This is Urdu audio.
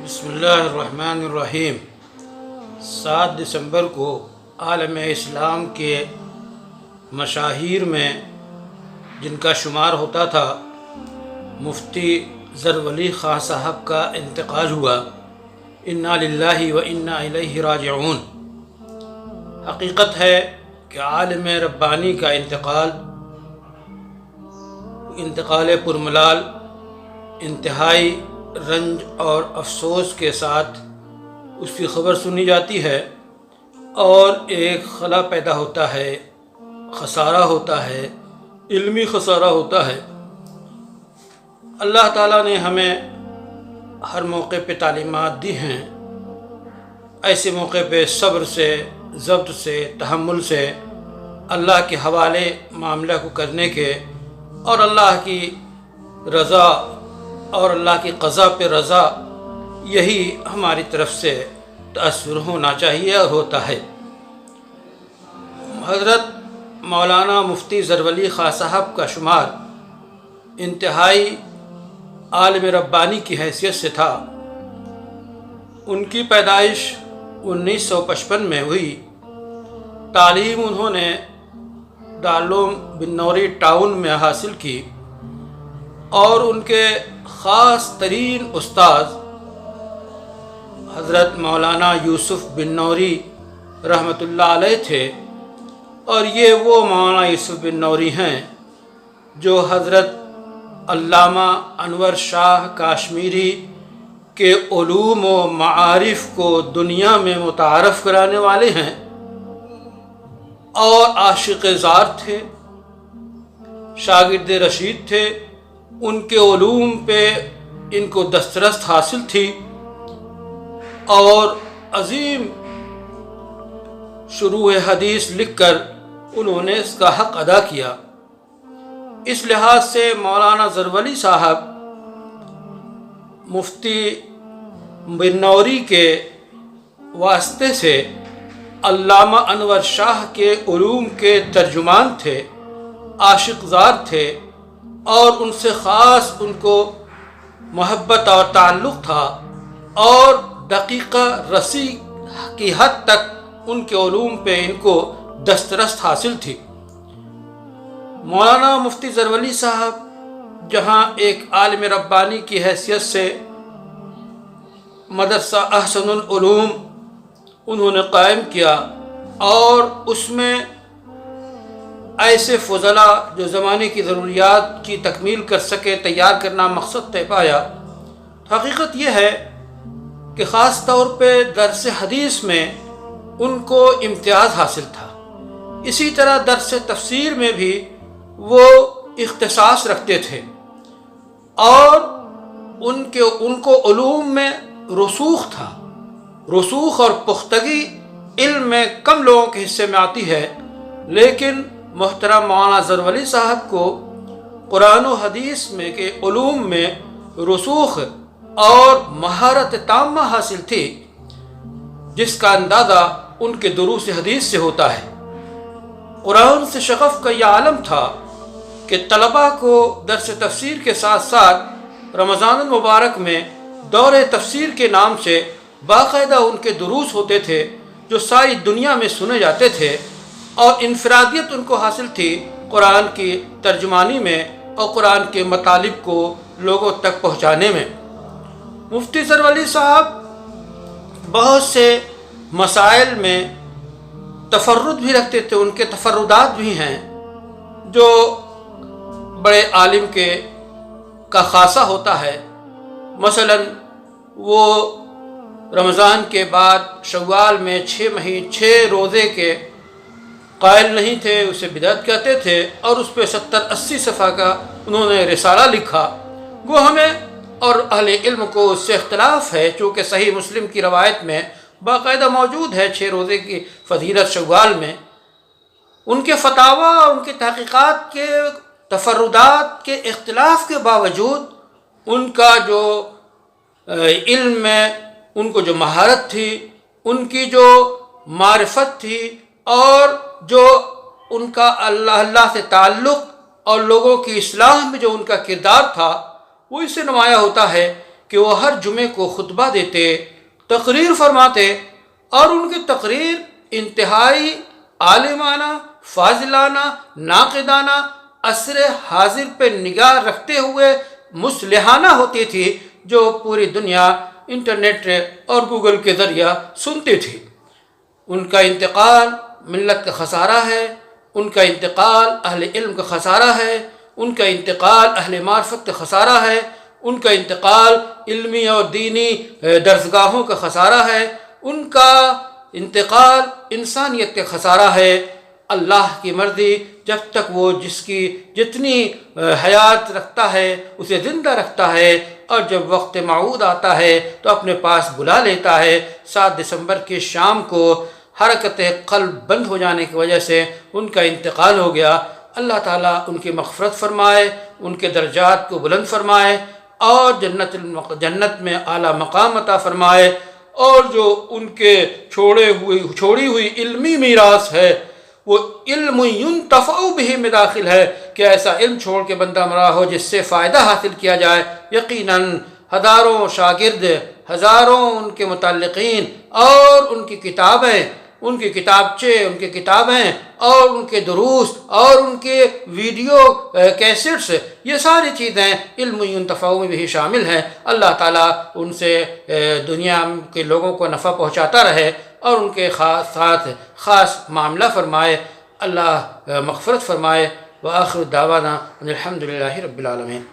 بسم اللہ الرحمن الرحیم۔ 7 دسمبر کو عالم اسلام کے مشاہیر میں جن کا شمار ہوتا تھا مفتی ظفر ولی خان صاحب کا انتقال ہوا۔ انا للہ و انا الیہ راجعون۔ حقیقت ہے کہ عالم ربانی کا انتقال پرملال انتہائی رنج اور افسوس کے ساتھ اس کی خبر سنی جاتی ہے اور ایک خلا پیدا ہوتا ہے، خسارہ ہوتا ہے، علمی خسارہ ہوتا ہے۔ اللہ تعالیٰ نے ہمیں ہر موقع پہ تعلیمات دی ہیں، ایسے موقع پہ صبر سے، ضبط سے، تحمل سے اللہ کے حوالے معاملہ کو کرنے کے اور اللہ کی رضا اور اللہ کی قضا پہ رضا، یہی ہماری طرف سے تأثر ہونا چاہیے اور ہوتا ہے۔ حضرت مولانا مفتی ظفر ولی خان صاحب کا شمار انتہائی عالم ربانی کی حیثیت سے تھا۔ ان کی پیدائش 1955 میں ہوئی۔ تعلیم انہوں نے دارالعلوم بنوری ٹاؤن میں حاصل کی اور ان کے خاص ترین استاد حضرت مولانا یوسف بنوری رحمۃ اللہ علیہ تھے، اور یہ وہ مولانا یوسف بنوری ہیں جو حضرت علامہ انور شاہ کاشمیری کے علوم و معارف کو دنیا میں متعارف کرانے والے ہیں، اور عاشق زار تھے، شاگرد رشید تھے۔ ان کے علوم پہ ان کو دسترست حاصل تھی اور عظیم شروح حدیث لکھ کر انہوں نے اس کا حق ادا کیا۔ اس لحاظ سے مولانا ظفر ولی صاحب مفتی بنوری کے واسطے سے علامہ انور شاہ کے علوم کے ترجمان تھے، عاشق زار تھے، اور ان سے خاص ان کو محبت اور تعلق تھا، اور دقیقہ رسی کی حد تک ان کے علوم پہ ان کو دسترست حاصل تھی۔ مولانا مفتی ظفر ولی صاحب جہاں ایک عالم ربانی کی حیثیت سے مدرسہ احسن العلوم انہوں نے قائم کیا، اور اس میں ایسے فضلاء جو زمانے کی ضروریات کی تکمیل کر سکے تیار کرنا مقصد طے پایا۔ حقیقت یہ ہے کہ خاص طور پہ درس حدیث میں ان کو امتیاز حاصل تھا۔ اسی طرح درس تفسیر میں بھی وہ اختصاص رکھتے تھے، اور ان کو علوم میں رسوخ تھا۔ رسوخ اور پختگی علم میں کم لوگوں کے حصے میں آتی ہے، لیکن محترم مولانا ظفر ولی صاحب کو قرآن و حدیث میں کے علوم میں رسوخ اور مہارت تامہ حاصل تھی، جس کا اندازہ ان کے دروس حدیث سے ہوتا ہے۔ قرآن سے شغف کا یہ عالم تھا کہ طلباء کو درس تفسیر کے ساتھ ساتھ رمضان المبارک میں دور تفسیر کے نام سے باقاعدہ ان کے دروس ہوتے تھے، جو ساری دنیا میں سنے جاتے تھے، اور انفرادیت ان کو حاصل تھی قرآن کی ترجمانی میں اور قرآن کے مطالب کو لوگوں تک پہنچانے میں۔ مفتی ظفر ولی صاحب بہت سے مسائل میں تفرد بھی رکھتے تھے، ان کے تفردات بھی ہیں جو بڑے عالم کا خاصہ ہوتا ہے۔ مثلا وہ رمضان کے بعد شوال میں 6 روزے کے قائل نہیں تھے، اسے بدعت کہتے تھے، اور اس پہ 70-80 صفحہ کا انہوں نے رسالہ لکھا۔ وہ ہمیں اور اہل علم کو اس سے اختلاف ہے، چونکہ صحیح مسلم کی روایت میں باقاعدہ موجود ہے 6 روزے کی فضیلت شوال میں۔ ان کے فتاویٰ، ان کی تحقیقات کے تفردات کے اختلاف کے باوجود ان کا جو علم میں ان کو جو مہارت تھی، ان کی جو معرفت تھی، اور جو ان کا اللہ سے تعلق اور لوگوں کی اصلاح میں جو ان کا کردار تھا، وہ اس سے نمایاں ہوتا ہے کہ وہ ہر جمعے کو خطبہ دیتے، تقریر فرماتے، اور ان کی تقریر انتہائی عالمانہ، فاضلانہ، ناقدانہ، عصر حاضر پہ نگاہ رکھتے ہوئے مصلحانہ ہوتی تھی، جو پوری دنیا انٹرنیٹ اور گوگل کے ذریعہ سنتی تھی۔ ان کا انتقال ملت کا خسارہ ہے، ان کا انتقال اہل علم کا خسارہ ہے، ان کا انتقال اہل معرفت کا خسارہ ہے، ان کا انتقال علمی اور دینی درسگاہوں کا خسارہ ہے، ان کا انتقال انسانیت کا خسارہ ہے۔ اللہ کی مرضی، جب تک وہ جس کی جتنی حیات رکھتا ہے اسے زندہ رکھتا ہے، اور جب وقت موعود آتا ہے تو اپنے پاس بلا لیتا ہے۔ 7 دسمبر کی شام کو حرکت قلب بند ہو جانے کی وجہ سے ان کا انتقال ہو گیا۔ اللہ تعالیٰ ان کی مغفرت فرمائے، ان کے درجات کو بلند فرمائے، اور جنت میں اعلیٰ مقام عطا فرمائے، اور جو ان کے چھوڑی ہوئی علمی میراث ہے وہ علم ينتفع به میں داخل ہے، کہ ایسا علم چھوڑ کے بندہ مرا ہو جس سے فائدہ حاصل کیا جائے۔ یقیناً ہزاروں شاگرد، ہزاروں ان کے متعلقین، اور ان کی کتابیں، ان کے کتابچے، ان کے کتابیں، اور ان کے دروس، اور ان کے ویڈیو کیسٹس، یہ ساری چیزیں علم ينتفع به شامل ہیں۔ اللہ تعالیٰ ان سے دنیا کے لوگوں کو نفع پہنچاتا رہے، اور ان کے ساتھ خاص معاملہ فرمائے۔ اللہ مغفرت فرمائے۔ وآخر دعوانا ان الحمد للہ رب العالمین۔